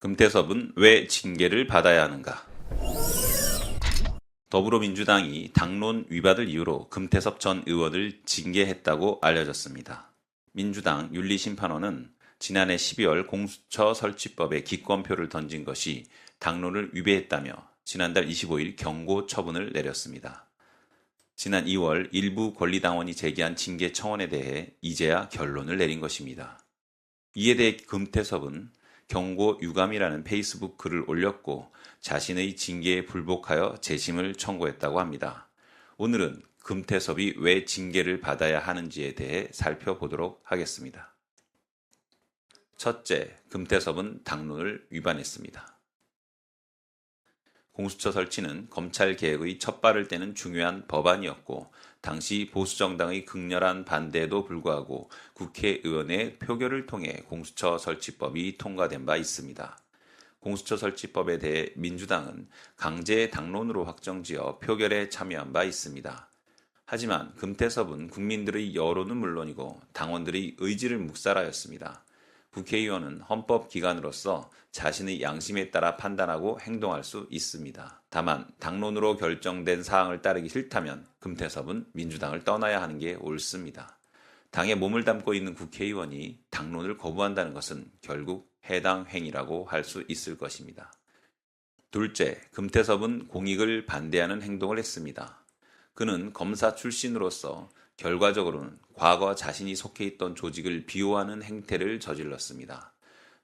금태섭은 왜 징계를 받아야 하는가? 더불어민주당이 당론 위반을 이유로 금태섭 전 의원을 징계했다고 알려졌습니다. 민주당 윤리심판원은 지난해 12월 공수처 설치법에 기권표를 던진 것이 당론을 위배했다며 지난달 25일 경고 처분을 내렸습니다. 지난 2월 일부 권리당원이 제기한 징계 청원에 대해 이제야 결론을 내린 것입니다. 이에 대해 금태섭은 경고 유감이라는 페이스북 글을 올렸고 자신의 징계에 불복하여 재심을 청구했다고 합니다. 오늘은 금태섭이 왜 징계를 받아야 하는지에 대해 살펴보도록 하겠습니다. 첫째, 금태섭은 당론을 위반했습니다. 공수처 설치는 검찰개혁의 첫발을 떼는 중요한 법안이었고 당시 보수정당의 극렬한 반대에도 불구하고 국회의원의 표결을 통해 공수처 설치법이 통과된 바 있습니다. 공수처 설치법에 대해 민주당은 강제 당론으로 확정지어 표결에 참여한 바 있습니다. 하지만 금태섭은 국민들의 여론은 물론이고 당원들의 의지를 묵살하였습니다. 국회의원은 헌법기관으로서 자신의 양심에 따라 판단하고 행동할 수 있습니다. 다만 당론으로 결정된 사항을 따르기 싫다면 금태섭은 민주당을 떠나야 하는 게 옳습니다. 당에 몸을 담고 있는 국회의원이 당론을 거부한다는 것은 결국 해당 행위라고 할 수 있을 것입니다. 둘째, 금태섭은 공익을 반대하는 행동을 했습니다. 그는 검사 출신으로서 결과적으로는 과거 자신이 속해 있던 조직을 비호하는 행태를 저질렀습니다.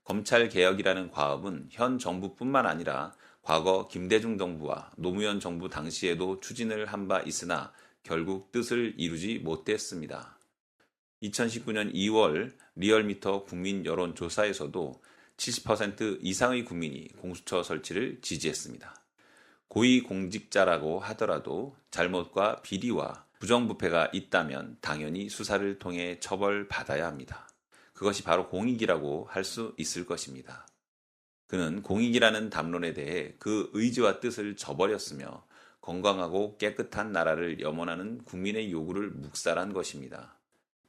검찰개혁이라는 과업은 현 정부뿐만 아니라 과거 김대중 정부와 노무현 정부 당시에도 추진을 한 바 있으나 결국 뜻을 이루지 못했습니다. 2019년 2월 리얼미터 국민 여론조사에서도 70% 이상의 국민이 공수처 설치를 지지했습니다. 고위공직자라고 하더라도 잘못과 비리와 부정부패가 있다면 당연히 수사를 통해 처벌받아야 합니다. 그것이 바로 공익이라고 할 수 있을 것입니다. 그는 공익이라는 담론에 대해 그 의지와 뜻을 저버렸으며 건강하고 깨끗한 나라를 염원하는 국민의 요구를 묵살한 것입니다.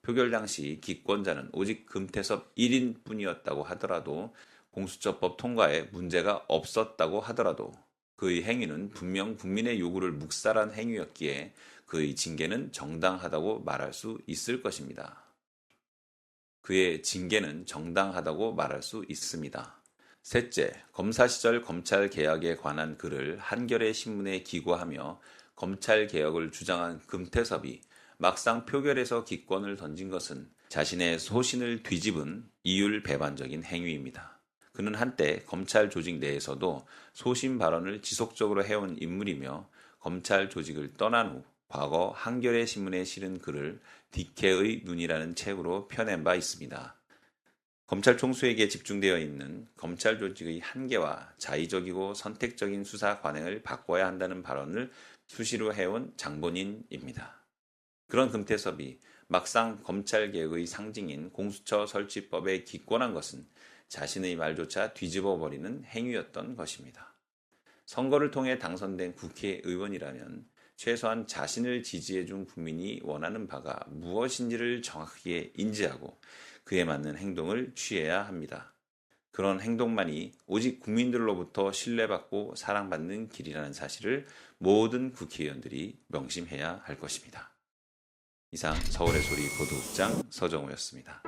표결 당시 기권자는 오직 금태섭 1인뿐이었다고 하더라도 공수처법 통과에 문제가 없었다고 하더라도 그의 행위는 분명 국민의 요구를 묵살한 행위였기에 그의 징계는 정당하다고 말할 수 있을 것입니다. 그의 징계는 정당하다고 말할 수 있습니다. 셋째, 검사 시절 검찰개혁에 관한 글을 한겨레 신문에 기고하며 검찰개혁을 주장한 금태섭이 막상 표결에서 기권을 던진 것은 자신의 소신을 뒤집은 이율배반적인 행위입니다. 그는 한때 검찰 조직 내에서도 소신 발언을 지속적으로 해온 인물이며 검찰 조직을 떠난 후 과거 한겨레 신문에 실은 글을 디케의 눈이라는 책으로 펴낸 바 있습니다. 검찰 총수에게 집중되어 있는 검찰 조직의 한계와 자의적이고 선택적인 수사 관행을 바꿔야 한다는 발언을 수시로 해온 장본인입니다. 그런 금태섭이 막상 검찰개혁의 상징인 공수처 설치법에 기권한 것은 자신의 말조차 뒤집어버리는 행위였던 것입니다. 선거를 통해 당선된 국회의원이라면 최소한 자신을 지지해준 국민이 원하는 바가 무엇인지를 정확하게 인지하고 그에 맞는 행동을 취해야 합니다. 그런 행동만이 오직 국민들로부터 신뢰받고 사랑받는 길이라는 사실을 모든 국회의원들이 명심해야 할 것입니다. 이상 서울의 소리 보도국장 서정우였습니다.